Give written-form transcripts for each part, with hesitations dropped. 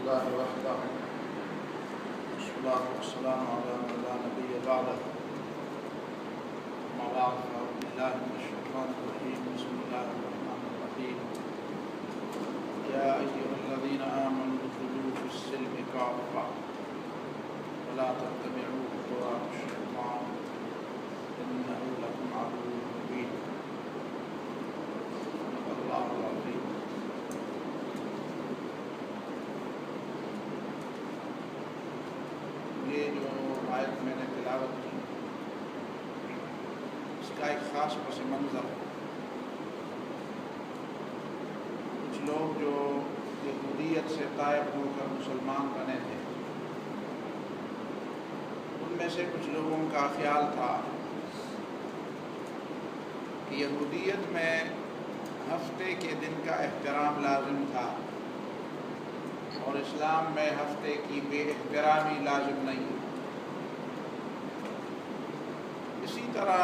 لله وحده والصلاة والسلام على من لا نبي بعده أما بعد فأعوذ بالله من الشيطان الرجيم بسم الله الرحمن الرحيم يا أيها الذين آمنوا ادخلوا في السلم كافة ولا تتبعوا خطوات الشيطان إنه لكم عدو مبين صدق الله العظيم. یہ جو آیت میں نے تلاوت کی اس کا ایک خاص پس منظر ہے. کچھ لوگ جو یہودیت سے طائب ہو کر مسلمان بنے تھے ان میں سے کچھ لوگوں کا خیال تھا کہ یہودیت میں ہفتے کے دن کا احترام لازم تھا اور اسلام میں ہفتے کی بے احترامی لازم نہیں. اسی طرح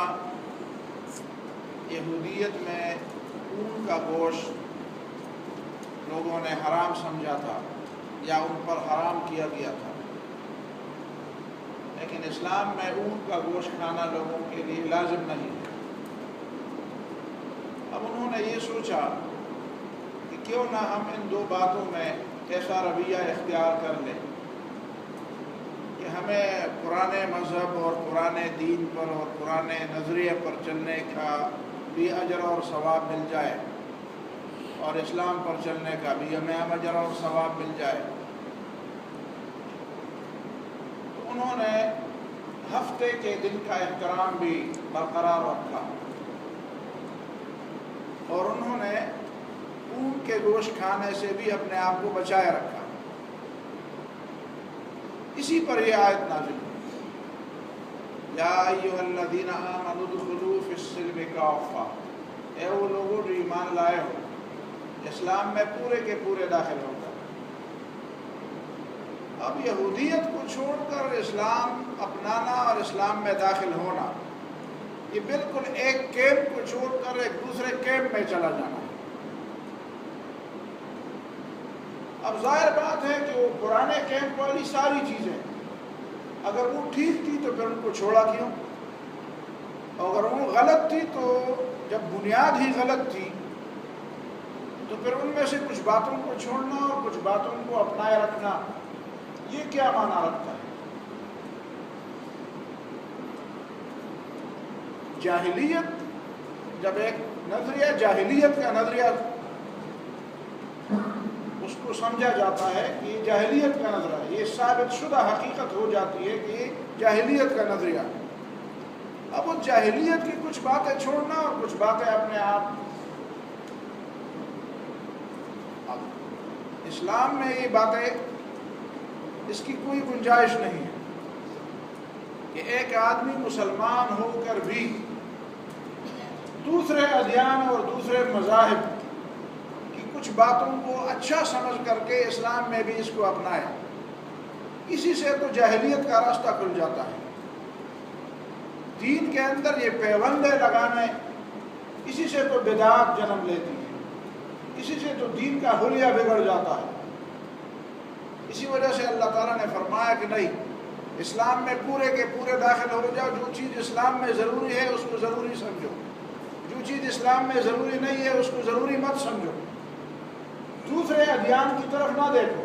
یہودیت میں اونٹ کا گوشت لوگوں نے حرام سمجھا تھا یا ان پر حرام کیا گیا تھا، لیکن اسلام میں اونٹ کا گوشت کھانا لوگوں کے لیے لازم نہیں ہے. اب انہوں نے یہ سوچا کہ کیوں نہ ہم ان دو باتوں میں ایسا رویہ اختیار کر لیں کہ ہمیں پرانے مذہب اور پرانے دین پر اور پرانے نظریے پر چلنے کا بھی اجر اور ثواب مل جائے اور اسلام پر چلنے کا بھی ہمیں اجر اور ثواب مل جائے. تو انہوں نے ہفتے کے دن کا احترام بھی برقرار رکھا اور انہوں نے اونٹ کے گوشت کھانے سے بھی اپنے آپ کو بچائے رکھا. اسی پر یہ آیت نازل ہوئی یا ایھا الذین آمنوا ادخلوا فی السلم کافہ، اے وہ لوگوں جو ایمان لائے ہو اسلام میں پورے کے پورے داخل ہو کر. اب یہودیت کو چھوڑ کر اسلام اپنانا اور اسلام میں داخل ہونا یہ بالکل ایک کیمپ کو چھوڑ کر ایک دوسرے کیمپ میں چلا جانا ہے. اب ظاہر بات ہے کہ وہ پرانے کیمپ والی ساری چیزیں اگر وہ ٹھیک تھی تو پھر ان کو چھوڑا کیوں؟ اگر وہ غلط تھی تو جب بنیاد ہی غلط تھی تو پھر ان میں سے کچھ باتوں کو چھوڑنا اور کچھ باتوں کو اپنائے رکھنا یہ کیا معنی رکھتا ہے؟ جاہلیت جب ایک نظریہ جاہلیت کا نظریہ اس کو سمجھا جاتا ہے کہ یہ جاہلیت کا نظریہ ہے، یہ ثابت شدہ حقیقت ہو جاتی ہے کہ یہ جاہلیت کا نظریہ ہے. اب وہ جاہلیت کی کچھ باتیں چھوڑنا اور کچھ باتیں اپنے آپ. اب اسلام میں یہ باتیں اس کی کوئی گنجائش نہیں ہے کہ ایک آدمی مسلمان ہو کر بھی دوسرے ادیان اور دوسرے مذاہب کچھ باتوں کو اچھا سمجھ کر کے اسلام میں بھی اس کو اپنائے. اسی سے تو جاہلیت کا راستہ کھل جاتا ہے. دین کے اندر یہ پیوندے لگانے اسی سے تو بدعات جنم لیتی ہے، اسی سے تو دین کا حلیہ بگڑ جاتا ہے. اسی وجہ سے اللہ تعالیٰ نے فرمایا کہ نہیں، اسلام میں پورے کے پورے داخل ہو جاؤ. جو چیز اسلام میں ضروری ہے اس کو ضروری سمجھو، جو چیز اسلام میں ضروری نہیں ہے اس کو ضروری مت سمجھو. دوسرے ادیان کی طرف نہ دیکھو.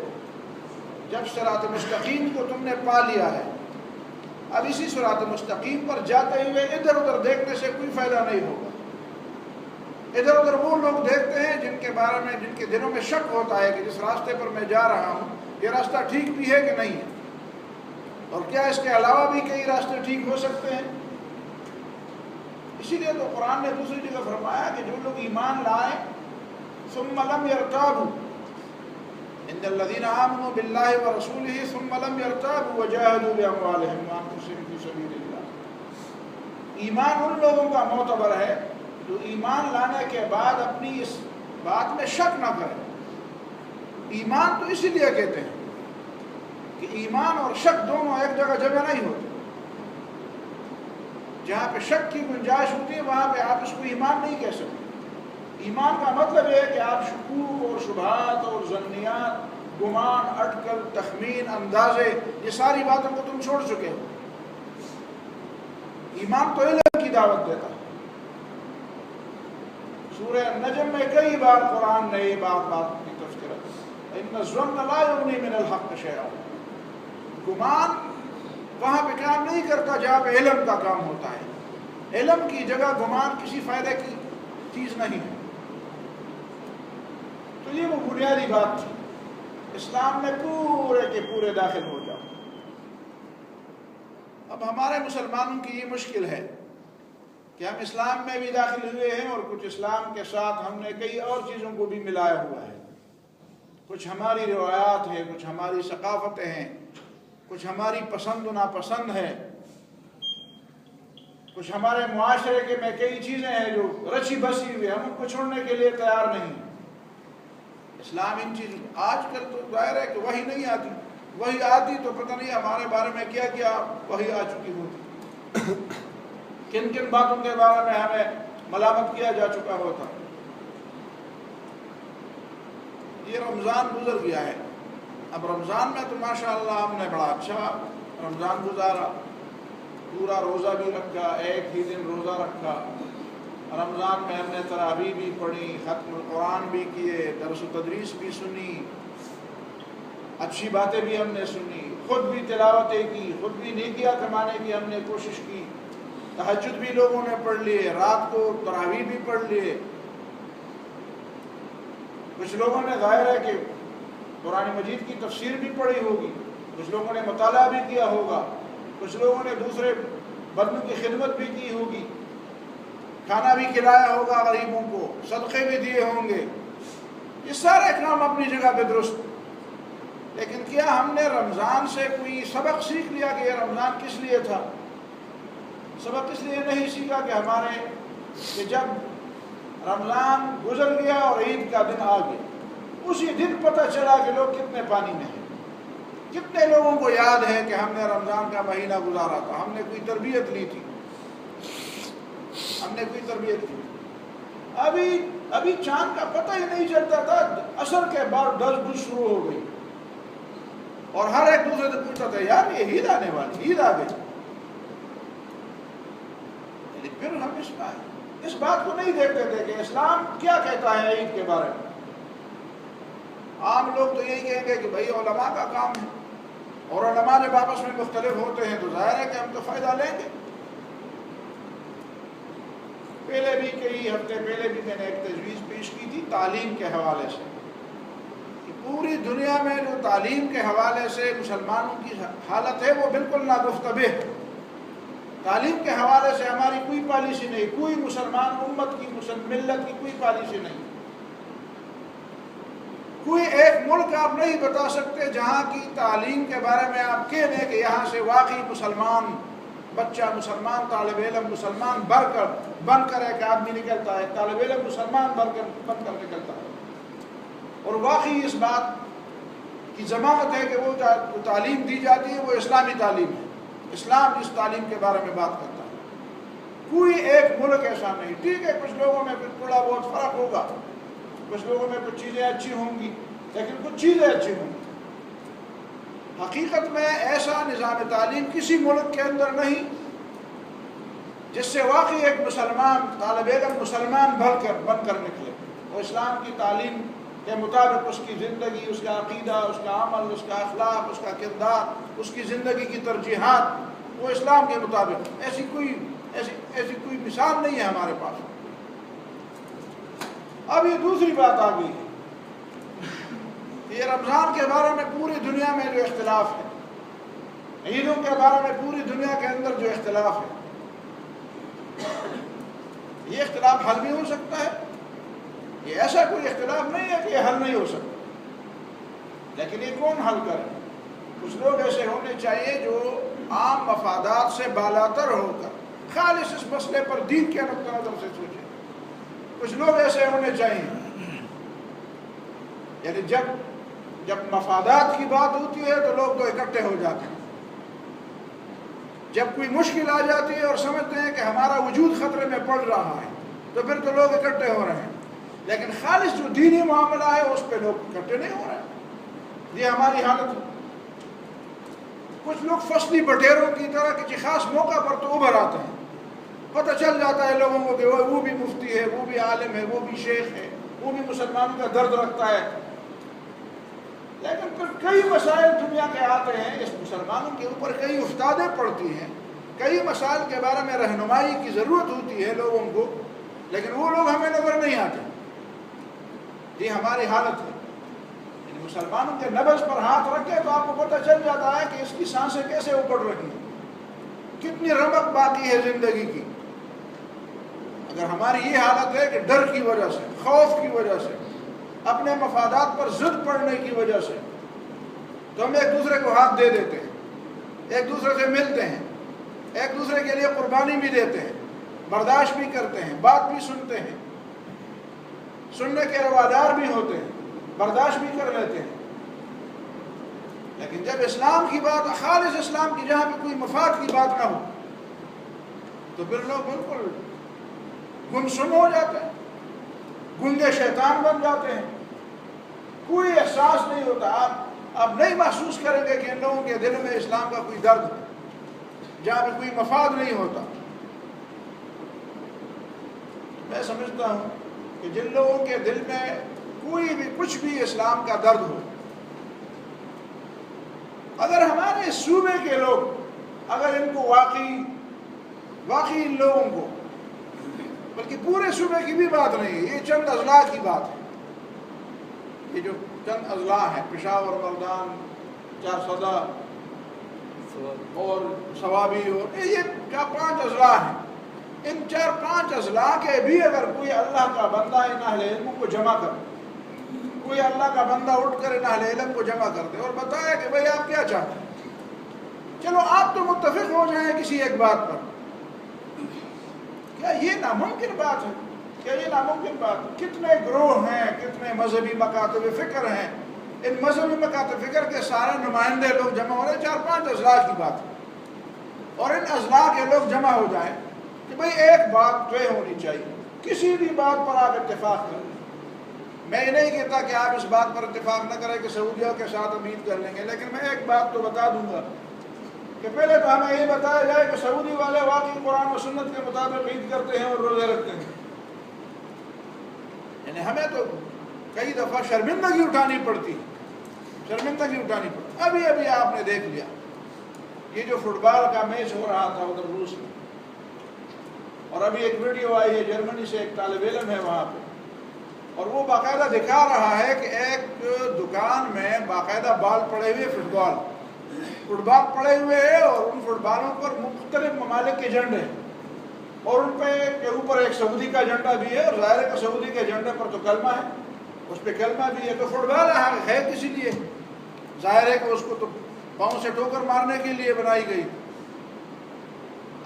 جب صراط مستقیم کو تم نے پا لیا ہے اب اسی صراط مستقیم پر جاتے ہوئے ادھر ادھر دیکھنے سے کوئی فائدہ نہیں ہوگا. ادھر ادھر وہ لوگ دیکھتے ہیں جن کے بارے میں جن کے دلوں میں شک ہوتا ہے کہ جس راستے پر میں جا رہا ہوں یہ راستہ ٹھیک بھی ہے کہ نہیں ہے، اور کیا اس کے علاوہ بھی کئی راستے ٹھیک ہو سکتے ہیں. اسی لیے تو قرآن نے دوسری جگہ فرمایا کہ جو لوگ ایمان لائیں ثم لم يرتابوا ان الذين آمنوا بالله ورسوله ثم لم يرتابوا وجاهدوا بأموالهم وأنفسهم في سبيل الله. ایمان ان لوگوں کا معتبر ہے جو ایمان لانے کے بعد اپنی اس بات میں شک نہ کرے. ایمان تو اسی لیے کہتے ہیں کہ ایمان اور شک دونوں ایک جگہ جمع نہیں ہوتے. جہاں پہ شک کی گنجائش ہوتی ہے وہاں پہ آپ اس کو ایمان نہیں کہہ سکتے. ایمان کا مطلب ہے کہ آپ شکوک اور شبہات اور ظنیات گمان، اٹکل، تخمین، اندازے، یہ ساری باتوں کو تم چھوڑ چکے ہو۔ ایمان تو علم کی دعوت دیتا ہے۔ سورہ نجم میں کئی بار قرآن نے یہ بات کی تذکرہ ان الظن لا یغنی من الحق شیئا۔ گمان وہاں پہ کام نہیں کرتا جہاں پہ علم کا کام ہوتا ہے۔ علم کی جگہ گمان کسی فائدے کی چیز نہیں ہے۔ تو یہ وہ بنیادی بات تھی۔ اسلام میں پورے کے پورے داخل ہو جاؤ۔ اب ہمارے مسلمانوں کی یہ مشکل ہے کہ ہم اسلام میں بھی داخل ہوئے ہیں اور کچھ اسلام کے ساتھ ہم نے کئی اور چیزوں کو بھی ملایا ہوا ہے۔ کچھ ہماری روایات ہیں، کچھ ہماری ثقافتیں ہیں، کچھ ہماری پسند و ناپسند ہے، کچھ ہمارے معاشرے کے میں کئی چیزیں ہیں جو رچی بسی ہوئی، ہم ان کو چھوڑنے کے لیے تیار نہیں۔ اسلام ان چیزوں، آج کل تو ظاہر ہے کہ وہی نہیں آتی، وہی آتی تو پتہ نہیں ہمارے بارے میں کیا کیا وہی آ چکی ہوتی، کن کن باتوں کے بارے میں ہمیں ملامت کیا جا چکا ہوتا۔ یہ رمضان گزر گیا ہے، اب رمضان میں تو ماشاءاللہ ہم نے بڑا اچھا رمضان گزارا، پورا روزہ بھی رکھا، ایک ہی دن روزہ رکھا۔ رمضان میں ہم نے تراویح بھی پڑھی، ختم القرآن بھی کیے، درس و تدریس بھی سنی، اچھی باتیں بھی ہم نے سنی، خود بھی تلاوتیں کی، خود بھی نیکیاں کمانے کی ہم نے کوشش کی، تہجد بھی لوگوں نے پڑھ لیے، رات کو تراویح بھی پڑھ لیے۔ کچھ لوگوں نے ظاہر ہے کہ قرآن مجید کی تفسیر بھی پڑھی ہوگی، کچھ لوگوں نے مطالعہ بھی کیا ہوگا، کچھ لوگوں نے دوسرے بندوں کی خدمت بھی کی ہوگی، کھانا بھی کھلایا ہوگا غریبوں کو، صدقے بھی دیے ہوں گے۔ یہ سارے کام اپنی جگہ پہ درست، لیکن کیا ہم نے رمضان سے کوئی سبق سیکھ لیا کہ یہ رمضان کس لیے تھا؟ سبق اس لیے نہیں سیکھا کہ جب رمضان گزر گیا اور عید کا دن آ گیا، اسی دن پتہ چلا کہ لوگ کتنے پانی میں ہیں۔ کتنے لوگوں کو یاد ہے کہ ہم نے رمضان کا مہینہ گزارا تھا، ہم نے کوئی تربیت لی تھی، ابھی چاند کا پتہ ہی نہیں چلتا تھا، عصر کے بعد 10 بج شروع ہو گئی اور ہر ایک دوسرے سے پوچھتا تھا یار یہ عید آنے والی، عید آ گئی۔ پھر ہم اس بات کو نہیں دیکھتے تھے کہ اسلام کیا کہتا ہے عید کے بارے میں۔ عام لوگ تو یہی کہیں گے کہ بھئی علماء کا کام ہے، اور علماء جب آپس میں مختلف ہوتے ہیں تو ظاہر ہے کہ ہم تو فائدہ لیں گے۔ پہلے بھی کئی ہفتے پہلے بھی میں نے ایک تجویز پیش کی تھی تعلیم کے حوالے سے، کہ پوری دنیا میں جو تعلیم کے حوالے سے مسلمانوں کی حالت ہے وہ بالکل ناگفتبہ ہے۔ تعلیم کے حوالے سے ہماری کوئی پالیسی نہیں، کوئی مسلمان امت کی ملت کی کوئی پالیسی نہیں۔ کوئی ایک ملک آپ نہیں بتا سکتے جہاں کی تعلیم کے بارے میں آپ کہہ دیں کہ یہاں سے واقعی مسلمان بچہ، مسلمان طالب علم، مسلمان بن کر ایک آدمی نکلتا ہے، طالب علم مسلمان بن کر نکلتا ہے، اور واقعی اس بات کی ضمانت ہے کہ وہ تعلیم دی جاتی ہے وہ اسلامی تعلیم ہے، اسلام جس تعلیم کے بارے میں بات کرتا ہے۔ کوئی ایک ملک ایسا نہیں۔ ٹھیک ہے کچھ لوگوں میں تھوڑا بہت فرق ہوگا، کچھ لوگوں میں کچھ چیزیں اچھی ہوں گی، لیکن کچھ چیزیں اچھی ہوں گی۔ حقیقت میں ایسا نظام تعلیم کسی ملک کے اندر نہیں جس سے واقعی ایک مسلمان طالب علم مسلمان بن کر نکلے، وہ اسلام کی تعلیم کے مطابق اس کی زندگی، اس کا عقیدہ، اس کا عمل، اس کا اخلاق، اس کا کردار، اس کی زندگی کی ترجیحات وہ اسلام کے مطابق۔ ایسی کوئی مثال نہیں ہے ہمارے پاس۔ اب یہ دوسری بات آ گئی ہے، یہ رمضان کے بارے میں پوری دنیا میں جو اختلاف ہے، عیدوں کے بارے میں پوری دنیا کے اندر جو اختلاف ہے، یہ اختلاف حل بھی ہو سکتا ہے۔ یہ ایسا کوئی اختلاف نہیں ہے کہ یہ حل نہیں ہو سکتا، لیکن یہ کون حل کرے؟ کچھ لوگ ایسے ہونے چاہیے جو عام مفادات سے بالاتر ہو کر خالص اس مسئلے پر دین کے نقطہ نظر سے سوچیں۔ کچھ لوگ ایسے ہونے چاہیے، یعنی جب مفادات کی بات ہوتی ہے تو لوگ تو اکٹھے ہو جاتے ہیں، جب کوئی مشکل آ جاتی ہے اور سمجھتے ہیں کہ ہمارا وجود خطرے میں پڑ رہا ہے تو پھر تو لوگ اکٹھے ہو رہے ہیں، لیکن خالص جو دینی معاملہ ہے اس پہ لوگ اکٹھے نہیں ہو رہے ہیں۔ یہ ہماری حالت ہے۔ کچھ لوگ فصلی بٹیروں کی طرح کسی خاص موقع پر تو ابھر آتے ہیں، پتہ چل جاتا ہے لوگوں کو کہ وہ بھی مفتی ہے، وہ بھی عالم ہے، وہ بھی شیخ ہے، وہ بھی مسلمانوں کا درد رکھتا ہے، لیکن پھر کئی مسائل دنیا کے آتے ہیں، اس مسلمانوں کے اوپر کئی افتادیں پڑتی ہیں، کئی مسائل کے بارے میں رہنمائی کی ضرورت ہوتی ہے لوگوں کو، لیکن وہ لوگ ہمیں نظر نہیں آتے۔ یہ ہماری حالت ہے۔ مسلمانوں کے نبض پر ہاتھ رکھے تو آپ کو پتہ چل جاتا ہے کہ اس کی سانسیں کیسے اوپر رہی ہیں، کتنی رمق باقی ہے زندگی کی۔ اگر ہماری یہ حالت ہے کہ ڈر کی وجہ سے، خوف کی وجہ سے، اپنے مفادات پر ضد پڑنے کی وجہ سے تو ہم ایک دوسرے کو ہاتھ دے دیتے ہیں، ایک دوسرے سے ملتے ہیں، ایک دوسرے کے لیے قربانی بھی دیتے ہیں، برداشت بھی کرتے ہیں، بات بھی سنتے ہیں، سننے کے روادار بھی ہوتے ہیں، برداشت بھی کر لیتے ہیں۔ لیکن جب اسلام کی بات، خالص اسلام کی، جہاں پہ کوئی مفاد کی بات نہ ہو، تو پھر لوگ بالکل گمسم ہو جاتے ہیں، گنگے شیطان بن جاتے ہیں، کوئی احساس نہیں ہوتا۔ آپ نہیں محسوس کریں گے کہ ان لوگوں کے دل میں اسلام کا کوئی درد ہے، جہاں پہ کوئی مفاد نہیں ہوتا۔ میں سمجھتا ہوں کہ جن لوگوں کے دل میں کوئی بھی کچھ بھی اسلام کا درد ہو، اگر ہمارے اس صوبے کے لوگ، اگر ان کو واقعی ان لوگوں کو، بلکہ پورے صوبے کی بھی بات نہیں ہے، یہ چند اضلاع کی بات ہے، یہ جو چند اضلاع ہیں، پشاور، مردان، چارسدہ اور سوابی، اور یہ 4-5 اضلاع ہیں، ان 4-5 اضلاع کے بھی اگر کوئی اللہ کا بندہ ان اہل علم کو جمع کر، کوئی اللہ کا بندہ اٹھ کر ان اہل علم کو جمع کر دے اور بتایا کہ بھئی آپ کیا چاہتے ہیں، چلو آپ تو متفق ہو جائیں کسی ایک بات پر، کیا یہ ناممکن بات ہے؟ کیا یہ ناممکن بات ہے؟ کتنے گروہ ہیں، کتنے مذہبی مکاتب فکر ہیں، ان مذہبی مکاتب فکر کے سارے نمائندے لوگ جمع ہو رہے ہیں، 4-5 اضلاع کی بات ہے، اور ان اضلاع کے لوگ جمع ہو جائیں کہ بھئی ایک بات طے ہونی چاہیے، کسی بھی بات پر آپ اتفاق کریں۔ میں یہ نہیں کہتا کہ آپ اس بات پر اتفاق نہ کریں کہ سعودیہ کے ساتھ امید کر لیں گے، لیکن میں ایک بات تو بتا دوں گا کہ پہلے تو ہمیں یہ بتایا جائے کہ سعودی والے واقعی قرآن و سنت کے مطابق عید کرتے ہیں اور روزے رکھتے ہیں۔ یعنی ہمیں تو کئی دفعہ شرمندگی اٹھانی پڑتی، ابھی آپ نے دیکھ لیا یہ جو فٹ بال کا میچ ہو رہا تھا ادھر روس میں، اور ابھی ایک ویڈیو آئی ہے جرمنی سے، ایک طالب علم ہے وہاں پہ، اور وہ باقاعدہ دکھا رہا ہے کہ ایک دکان میں باقاعدہ بال پڑے ہوئے، فٹ بال پڑے ہوئے ہیں، اور ان فٹ بالوں پر مختلف ممالک کے جھنڈے ہیں، اور ان پہ کے اوپر ایک سعودی کا جھنڈا بھی ہے، اور ظاہر ہے کہ سعودی کے جھنڈے پر تو کلمہ ہے، اس پہ کلمہ بھی ہے، تو فٹ بال ہے کسی لیے، ظاہر ہے کہ اس کو تو پاؤں سے ٹھوکر مارنے کے لیے بنائی گئی۔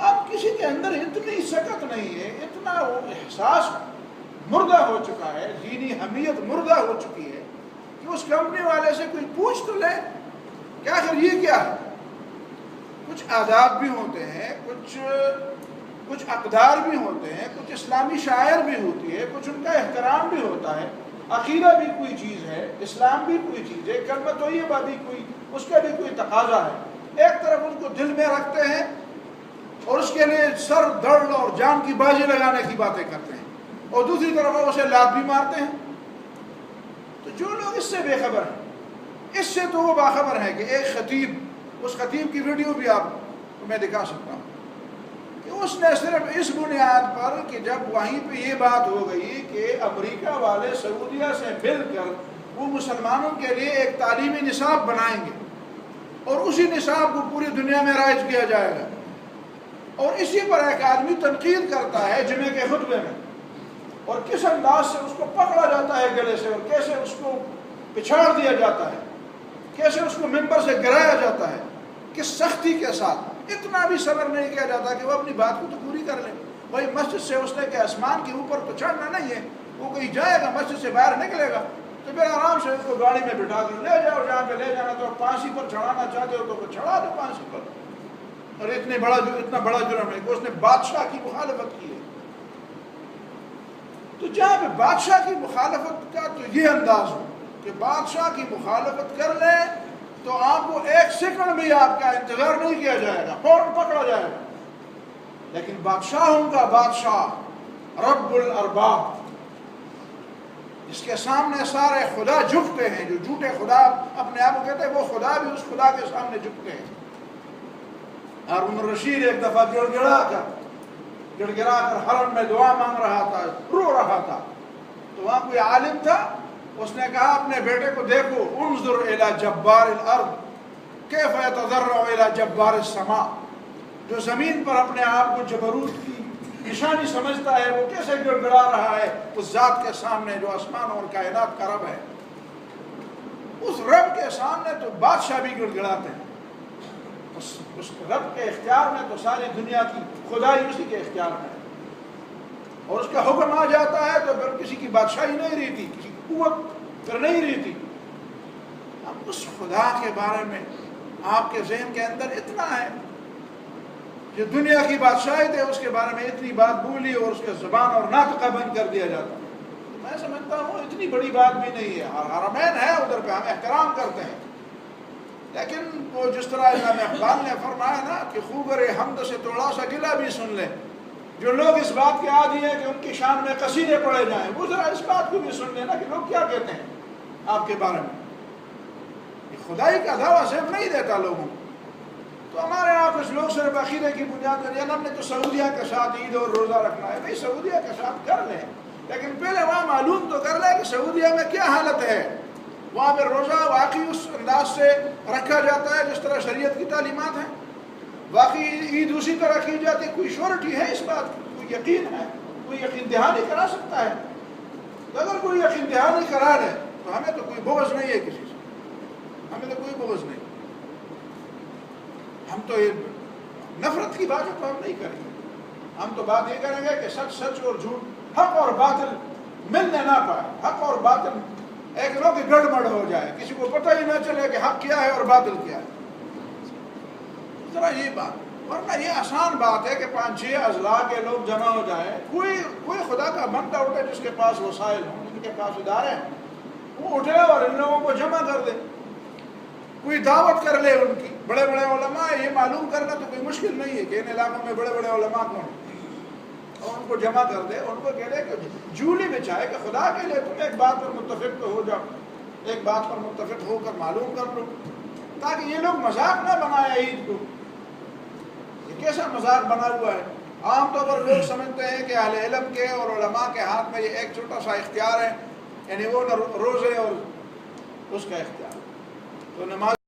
اب کسی کے اندر اتنی سکت نہیں ہے، اتنا وہ احساس مردہ ہو چکا ہے، دینی حمیت مردہ ہو چکی ہے کہ اس کمپنی والے سے کوئی پوچھ تو لے کہ آخر یہ کیا ہے۔ کچھ آداب بھی ہوتے ہیں، کچھ اقدار بھی ہوتے ہیں، کچھ اسلامی شاعر بھی ہوتی ہے، کچھ ان کا احترام بھی ہوتا ہے، عقیدہ بھی کوئی چیز ہے، اسلام بھی کوئی چیز ہے، کلمہ طیبہ بھی کوئی، اس کا بھی کوئی تقاضا ہے۔ ایک طرف ان کو دل میں رکھتے ہیں اور اس کے لیے سر دڑ اور جان کی بازی لگانے کی باتیں کرتے ہیں، اور دوسری طرف اسے لات بھی مارتے ہیں۔ تو جو لوگ اس سے بے خبر ہیں، اس سے تو وہ باخبر ہیں کہ ایک خطیب، اس خطیب کی ویڈیو بھی آپ کو میں دکھا سکتا ہوں کہ اس نے صرف اس بنیاد پر کہ جب وہیں پہ یہ بات ہو گئی کہ امریکہ والے سعودیہ سے مل کر وہ مسلمانوں کے لیے ایک تعلیمی نصاب بنائیں گے اور اسی نصاب کو پوری دنیا میں رائج کیا جائے گا، اور اسی پر ایک آدمی تنقید کرتا ہے جمعے کے خطبے میں، اور کس انداز سے اس کو پکڑا جاتا ہے گلے سے، اور کیسے اس کو پچھاڑ دیا جاتا ہے، کیسے اس کو ممبر سے گرایا جاتا ہے، کس سختی کے ساتھ، اتنا بھی صبر نہیں کیا جاتا کہ وہ اپنی بات کو تو پوری کر لے۔ بھائی مسجد سے اس نے کہ آسمان کے اوپر تو چڑھنا نہیں ہے، وہ کہیں جائے گا، مسجد سے باہر نکلے گا تو پھر آرام سے اس کو گاڑی میں بٹھا کر لے جاؤ جہاں پہ لے جانا، تو پھانسی پر چڑھانا چاہتے ہو تو چڑھا دو پھانسی پر۔ اور اتنا بڑا جرم ہے کہ اس نے بادشاہ کی مخالفت کی ہے۔ تو جہاں پہ بادشاہ کی مخالفت کا تو یہ انداز ہو کہ بادشاہ کی مخالفت کر لیں تو آپ کو ایک سیکنڈ بھی آپ کا انتظار نہیں کیا جائے گا، فوراً پکڑا جائے گا۔ لیکن بادشاہوں کا بادشاہ رب الارباب، جس کے سامنے سارے خدا جھکتے ہیں، جو جھوٹے خدا اپنے آپ کو کہتے ہیں وہ خدا بھی اس خدا کے سامنے جھکتے ہیں۔ ہارون الرشید ایک دفعہ گڑ گڑا کر حرم میں دعا مانگ رہا تھا، رو رہا تھا، تو وہاں کوئی عالم تھا، اس نے کہا اپنے بیٹے کو دیکھو، انظر الی جبار الارض کیف یتضرع الی جبار السماء، جو زمین پر اپنے آپ کو جبروت کی نشانی سمجھتا ہے وہ کیسے گڑ گڑا رہا ہے اس ذات کے سامنے جو آسمان اور کائنات کا رب ہے۔ اس رب کے سامنے تو بادشاہ بھی گڑ گڑاتے ہیں۔ اس رب کے اختیار میں تو ساری دنیا کی خدائی اسی کے اختیار میں ہے، اور اس کا حکم آ جاتا ہے تو پھر کسی کی بادشاہی نہیں رہتی، کسی کی قوت پھر نہیں رہتی۔ اب اس خدا کے بارے میں آپ کے ذہن کے اندر اتنا ہے، جو دنیا کی بادشاہی تھے اس کے بارے میں اتنی بات بولی اور اس کے زبان اور ناطقہ بند کر دیا جاتا ہے، میں سمجھتا ہوں اتنی بڑی بات بھی نہیں ہے۔ حرمین ہے ادھر پہ، ہم احترام کرتے ہیں، لیکن وہ جس طرح امام اقبال نے فرمایا نا کہ خوگر حمد سے تھوڑا سا گلہ بھی سن لیں، جو لوگ اس بات کے عادی ہیں کہ ان کی شان میں قصیدے پڑھے جائیں، وہ ذرا اس بات کو بھی سن لیں نا کہ لوگ کیا کہتے ہیں آپ کے بارے میں۔ یہ خدائی کا دعویٰ صرف نہیں دیتا لوگوں کو، تو ہمارے یہاں کچھ لوگ صرف عقیدے کی بنیاد پر ہم نے تو سعودیہ کے ساتھ عید اور روزہ رکھنا ہے، بھائی سعودیہ کے ساتھ کر لیں، لیکن پہلے وہاں معلوم تو کر لیں کہ سعودیہ میں کیا حالت ہے، وہاں پہ روزہ واقعی اس انداز سے رکھا جاتا ہے جس طرح شریعت کی تعلیمات ہیں، واقعی عید اسی طرح کی جاتی ہے، کوئی شورٹی ہے اس بات کی، کوئی یقین ہے، کوئی یقین دہانی کرا سکتا ہے؟ تو اگر کوئی یقین دہانی کرا لے تو ہمیں تو کوئی بغض نہیں ہے کسی سے، ہمیں تو کوئی بغض نہیں، ہم تو یہ نفرت کی باتیں تو ہم نہیں کریں گے، ہم تو بات یہ کریں گے کہ سچ سچ اور جھوٹ، حق اور باطل ملنے نہ پائے، حق اور باطل ایک لوگ گڑبڑ ہو جائے، کسی کو پتہ ہی نہ چلے کہ حق کیا ہے اور باطل کیا ہے، ذرا یہ بات، ورنہ یہ آسان بات ہے کہ 5-6 اضلاع کے لوگ جمع ہو جائیں، کوئی خدا کا بندہ اٹھے جس کے پاس وسائل ہوں، جن کے پاس ادارے ہیں، وہ اٹھے اور ان لوگوں کو جمع کر دے، کوئی دعوت کر لے ان کی، بڑے بڑے علماء، یہ معلوم کرنا تو کوئی مشکل نہیں ہے کہ ان علاقوں میں بڑے بڑے علماء کون ہیں، اور ان کو جمع کر دے، ان کو کہہ دے کہ جولی بچائے کہ خدا کے لیے تم ایک بات پر متفق تو ہو جاؤ، ایک بات پر متفق ہو کر معلوم کر لو، تاکہ یہ لوگ مذاق نہ بنائے عید کو۔ یہ کیسا مذاق بنا ہوا ہے؟ عام طور پر لوگ سمجھتے ہیں کہ اہل علم کے اور علماء کے ہاتھ میں یہ ایک چھوٹا سا اختیار ہے، یعنی وہ روزے اور اس کا اختیار، تو نماز